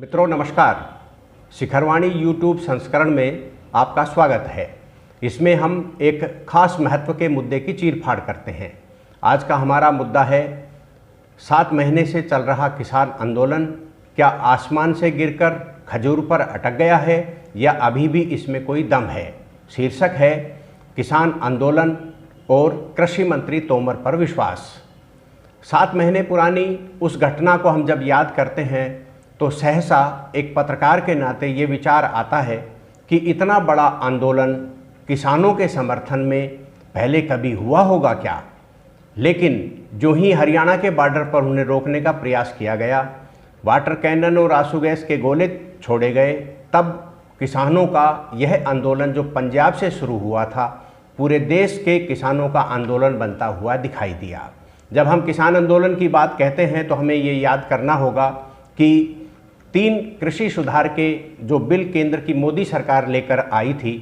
मित्रों नमस्कार। शिखरवाणी यूट्यूब संस्करण में आपका स्वागत है। इसमें हम एक खास महत्व के मुद्दे की चीरफाड़ करते हैं। आज का हमारा मुद्दा है 7 महीने से चल रहा किसान आंदोलन क्या आसमान से गिरकर खजूर पर अटक गया है या अभी भी इसमें कोई दम है। शीर्षक है किसान आंदोलन और कृषि मंत्री तोमर पर विश्वास। 7 महीने पुरानी उस घटना को हम जब याद करते हैं तो सहसा एक पत्रकार के नाते ये विचार आता है कि इतना बड़ा आंदोलन किसानों के समर्थन में पहले कभी हुआ होगा क्या। लेकिन जो ही हरियाणा के बॉर्डर पर उन्हें रोकने का प्रयास किया गया, वाटर कैनन और आंसू गैस के गोले छोड़े गए, तब किसानों का यह आंदोलन जो पंजाब से शुरू हुआ था पूरे देश के किसानों का आंदोलन बनता हुआ दिखाई दिया। जब हम किसान आंदोलन की बात कहते हैं तो हमें ये याद करना होगा कि 3 कृषि सुधार के जो बिल केंद्र की मोदी सरकार लेकर आई थी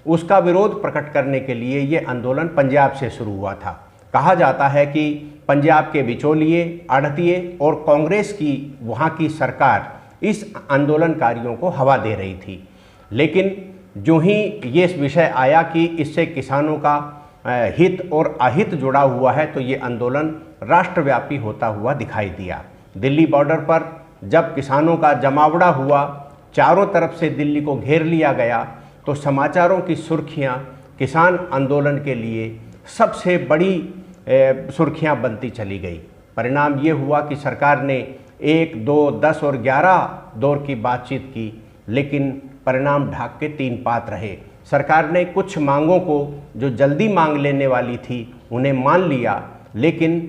उसका विरोध प्रकट करने के लिए ये आंदोलन पंजाब से शुरू हुआ था। कहा जाता है कि पंजाब के बिचौलिए, आढ़तिये और कांग्रेस की वहाँ की सरकार इस आंदोलनकारियों को हवा दे रही थी। लेकिन जो ही ये विषय आया कि इससे किसानों का हित और अहित जुड़ा हुआ है तो ये आंदोलन राष्ट्रव्यापी होता हुआ दिखाई दिया। दिल्ली बॉर्डर पर जब किसानों का जमावड़ा हुआ, चारों तरफ से दिल्ली को घेर लिया गया, तो समाचारों की सुर्खियां किसान आंदोलन के लिए सबसे बड़ी सुर्खियां बनती चली गई। परिणाम ये हुआ कि सरकार ने 1, 2, 10 और 11 दौर की बातचीत की, लेकिन परिणाम ढाक के 3 पात रहे। सरकार ने कुछ मांगों को जो जल्दी मांग लेने वाली थी उन्हें मान लिया, लेकिन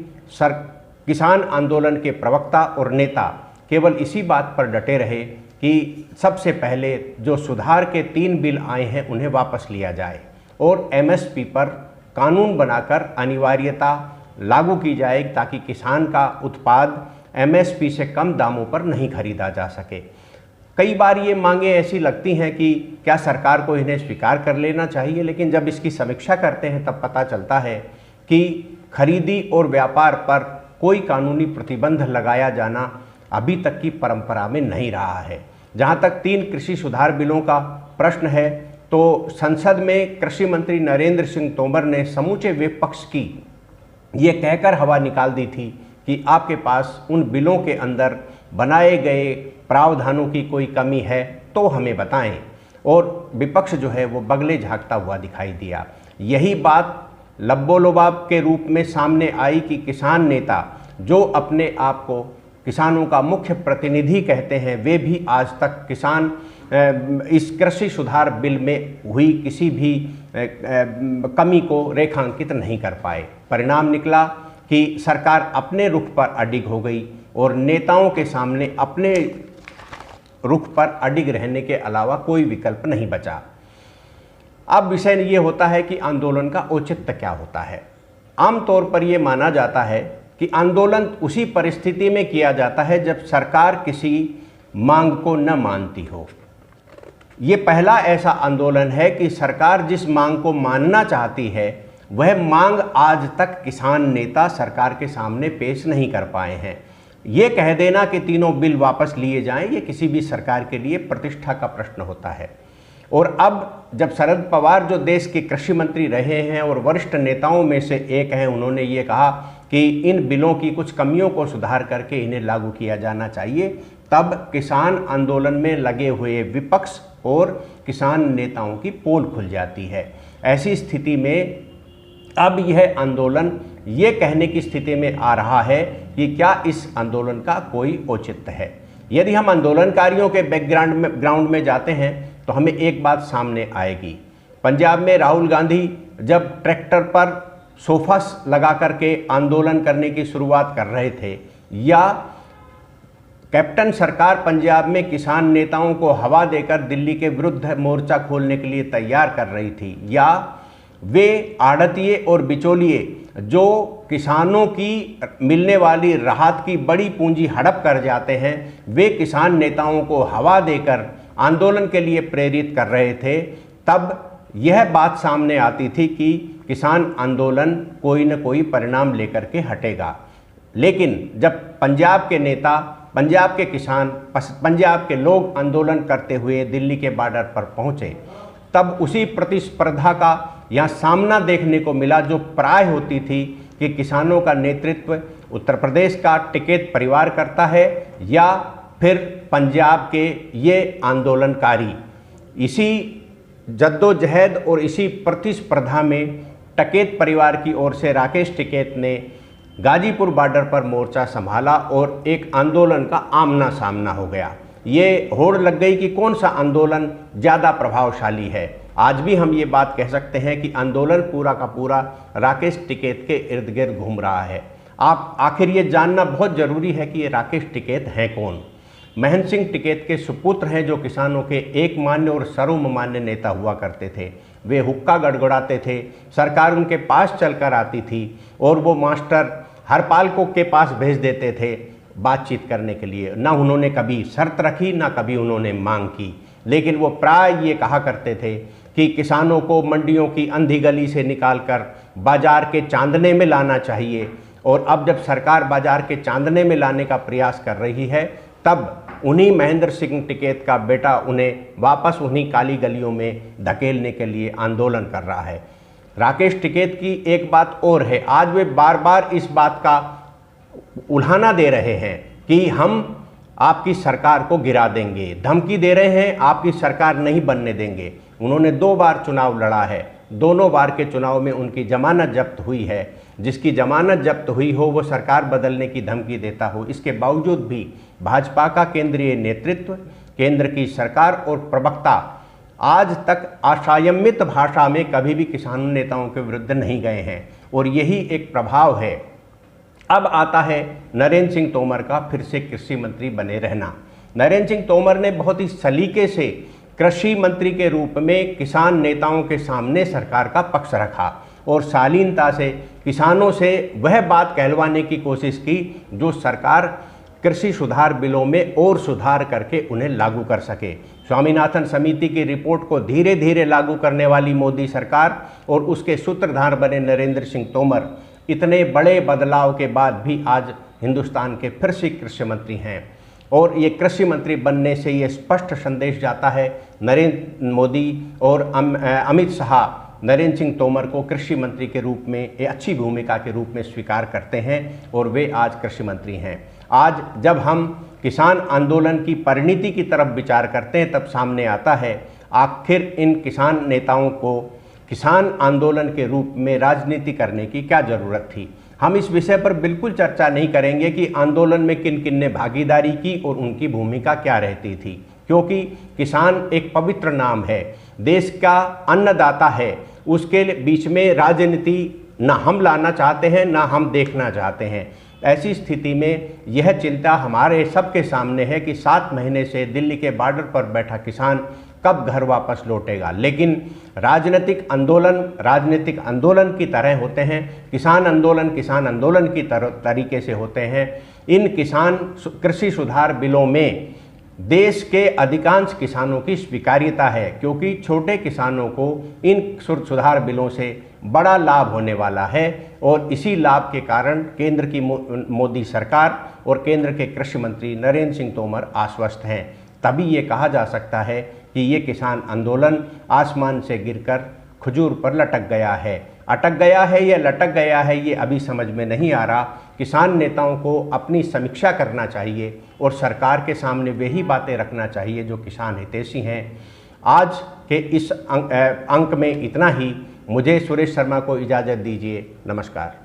किसान आंदोलन के प्रवक्ता और नेता केवल इसी बात पर डटे रहे कि सबसे पहले जो सुधार के 3 बिल आए हैं उन्हें वापस लिया जाए और एमएसपी पर कानून बनाकर अनिवार्यता लागू की जाए ताकि किसान का उत्पाद एमएसपी से कम दामों पर नहीं खरीदा जा सके। कई बार ये मांगें ऐसी लगती हैं कि क्या सरकार को इन्हें स्वीकार कर लेना चाहिए, लेकिन जब इसकी समीक्षा करते हैं तब पता चलता है कि खरीदी और व्यापार पर कोई कानूनी प्रतिबंध लगाया जाना अभी तक की परंपरा में नहीं रहा है। जहाँ तक 3 कृषि सुधार बिलों का प्रश्न है तो संसद में कृषि मंत्री नरेंद्र सिंह तोमर ने समूचे विपक्ष की ये कहकर हवा निकाल दी थी कि आपके पास उन बिलों के अंदर बनाए गए प्रावधानों की कोई कमी है तो हमें बताएं, और विपक्ष जो है वो बगले झाँकता हुआ दिखाई दिया। यही बात लब्बो-लुबाब के रूप में सामने आई कि किसान नेता जो अपने आप को किसानों का मुख्य प्रतिनिधि कहते हैं, वे भी आज तक किसान इस कृषि सुधार बिल में हुई किसी भी कमी को रेखांकित नहीं कर पाए। परिणाम निकला कि सरकार अपने रुख पर अडिग हो गई और नेताओं के सामने अपने रुख पर अडिग रहने के अलावा कोई विकल्प नहीं बचा। अब विषय ये होता है कि आंदोलन का औचित्य क्या होता है। आमतौर पर यह माना जाता है कि आंदोलन उसी परिस्थिति में किया जाता है जब सरकार किसी मांग को न मानती हो। ये पहला ऐसा आंदोलन है कि सरकार जिस मांग को मानना चाहती है वह मांग आज तक किसान नेता सरकार के सामने पेश नहीं कर पाए हैं। ये कह देना कि तीनों बिल वापस लिए जाएं, ये किसी भी सरकार के लिए प्रतिष्ठा का प्रश्न होता है। और अब जब शरद पवार जो देश के कृषि मंत्री रहे हैं और वरिष्ठ नेताओं में से एक हैं, उन्होंने ये कहा कि इन बिलों की कुछ कमियों को सुधार करके इन्हें लागू किया जाना चाहिए, तब किसान आंदोलन में लगे हुए विपक्ष और किसान नेताओं की पोल खुल जाती है। ऐसी स्थिति में अब यह आंदोलन ये कहने की स्थिति में आ रहा है कि क्या इस आंदोलन का कोई औचित्य है। यदि हम आंदोलनकारियों के बैकग्राउंड में जाते हैं तो हमें एक बात सामने आएगी। पंजाब में राहुल गांधी जब ट्रैक्टर पर सोफा लगा करके आंदोलन करने की शुरुआत कर रहे थे, या कैप्टन सरकार पंजाब में किसान नेताओं को हवा देकर दिल्ली के विरुद्ध मोर्चा खोलने के लिए तैयार कर रही थी, या वे आढ़तिये और बिचौलिए जो किसानों की मिलने वाली राहत की बड़ी पूंजी हड़प कर जाते हैं, वे किसान नेताओं को हवा देकर आंदोलन के लिए प्रेरित कर रहे थे, तब यह बात सामने आती थी कि किसान आंदोलन कोई न कोई परिणाम लेकर के हटेगा। लेकिन जब पंजाब के नेता पंजाब के किसान, पंजाब के लोग आंदोलन करते हुए दिल्ली के बॉर्डर पर पहुंचे, तब उसी प्रतिस्पर्धा का यहाँ सामना देखने को मिला जो प्राय होती थी कि किसानों का नेतृत्व उत्तर प्रदेश का टिकैत परिवार करता है या फिर पंजाब के ये आंदोलनकारी। इसी जद्दोजहद और इसी प्रतिस्पर्धा में टिकैत परिवार की ओर से राकेश टिकैत ने गाजीपुर बॉर्डर पर मोर्चा संभाला और एक आंदोलन का आमना सामना हो गया। ये होड़ लग गई कि कौन सा आंदोलन ज़्यादा प्रभावशाली है। आज भी हम ये बात कह सकते हैं कि आंदोलन पूरा का पूरा राकेश टिकैत के इर्द गिर्द घूम रहा है। आप आखिर ये जानना बहुत ज़रूरी है कि ये राकेश टिकैत हैं कौन। महेंद्र सिंह टिकैत के सुपुत्र हैं जो किसानों के एक मान्य और सर्वमान्य नेता हुआ करते थे। वे हुक्का गड़गड़ाते थे, सरकार उनके पास चलकर आती थी और वो मास्टर हरपाल को के पास भेज देते थे बातचीत करने के लिए। ना उन्होंने कभी शर्त रखी, ना कभी उन्होंने मांग की, लेकिन वो प्राय ये कहा करते थे कि किसानों को मंडियों की अंधी गली से निकालकर बाजार के चांदने में लाना चाहिए। और अब जब सरकार बाजार के चांदने में लाने का प्रयास कर रही है, तब उन्हीं महेंद्र सिंह टिकैत का बेटा उन्हें वापस उन्हीं काली गलियों में धकेलने के लिए आंदोलन कर रहा है। राकेश टिकैत की एक बात और है, आज वे बार बार इस बात का उल्हाना दे रहे हैं कि हम आपकी सरकार को गिरा देंगे, धमकी दे रहे हैं आपकी सरकार नहीं बनने देंगे। उन्होंने 2 बार चुनाव लड़ा है, दोनों बार के चुनाव में उनकी जमानत जब्त हुई है। जिसकी जमानत जब्त हुई हो वो सरकार बदलने की धमकी देता हो, इसके बावजूद भी भाजपा का केंद्रीय नेतृत्व, केंद्र की सरकार और प्रवक्ता आज तक असंयमित भाषा में कभी भी किसान नेताओं के विरुद्ध नहीं गए हैं। और यही एक प्रभाव है। अब आता है नरेंद्र सिंह तोमर का फिर से कृषि मंत्री बने रहना। नरेंद्र सिंह तोमर ने बहुत ही सलीके से कृषि मंत्री के रूप में किसान नेताओं के सामने सरकार का पक्ष रखा और शालीनता से किसानों से वह बात कहलवाने की कोशिश की जो सरकार कृषि सुधार बिलों में और सुधार करके उन्हें लागू कर सके। स्वामीनाथन समिति की रिपोर्ट को धीरे धीरे लागू करने वाली मोदी सरकार और उसके सूत्रधार बने नरेंद्र सिंह तोमर इतने बड़े बदलाव के बाद भी आज हिंदुस्तान के फिर से कृषि मंत्री हैं। और ये कृषि मंत्री बनने से ये स्पष्ट संदेश जाता है, नरेंद्र मोदी और अमित शाह नरेंद्र सिंह तोमर को कृषि मंत्री के रूप में एक अच्छी भूमिका के रूप में स्वीकार करते हैं और वे आज कृषि मंत्री हैं। आज जब हम किसान आंदोलन की परिणति की तरफ विचार करते हैं तब सामने आता है आखिर इन किसान नेताओं को किसान आंदोलन के रूप में राजनीति करने की क्या ज़रूरत थी। हम इस विषय पर बिल्कुल चर्चा नहीं करेंगे कि आंदोलन में किन किन ने भागीदारी की और उनकी भूमिका क्या रहती थी, क्योंकि किसान एक पवित्र नाम है, देश का अन्नदाता है। उसके बीच में राजनीति ना हम लाना चाहते हैं ना हम देखना चाहते हैं। ऐसी स्थिति में यह चिंता हमारे सबके सामने है कि 7 महीने से दिल्ली के बॉर्डर पर बैठा किसान कब घर वापस लौटेगा। लेकिन राजनीतिक आंदोलन की तरह होते हैं, किसान आंदोलन की तरीके से होते हैं। इन कृषि सुधार बिलों में देश के अधिकांश किसानों की स्वीकार्यता है, क्योंकि छोटे किसानों को इन सुधार बिलों से बड़ा लाभ होने वाला है। और इसी लाभ के कारण केंद्र की मोदी सरकार और केंद्र के कृषि मंत्री नरेंद्र सिंह तोमर आश्वस्त हैं। तभी ये कहा जा सकता है कि ये किसान आंदोलन आसमान से गिरकर खजूर पर लटक गया है। अटक गया है या लटक गया है ये अभी समझ में नहीं आ रहा। किसान नेताओं को अपनी समीक्षा करना चाहिए और सरकार के सामने वही बातें रखना चाहिए जो किसान हितैषी हैं। आज के इस अंक में इतना ही। मुझे सुरेश शर्मा को इजाज़त दीजिए। नमस्कार।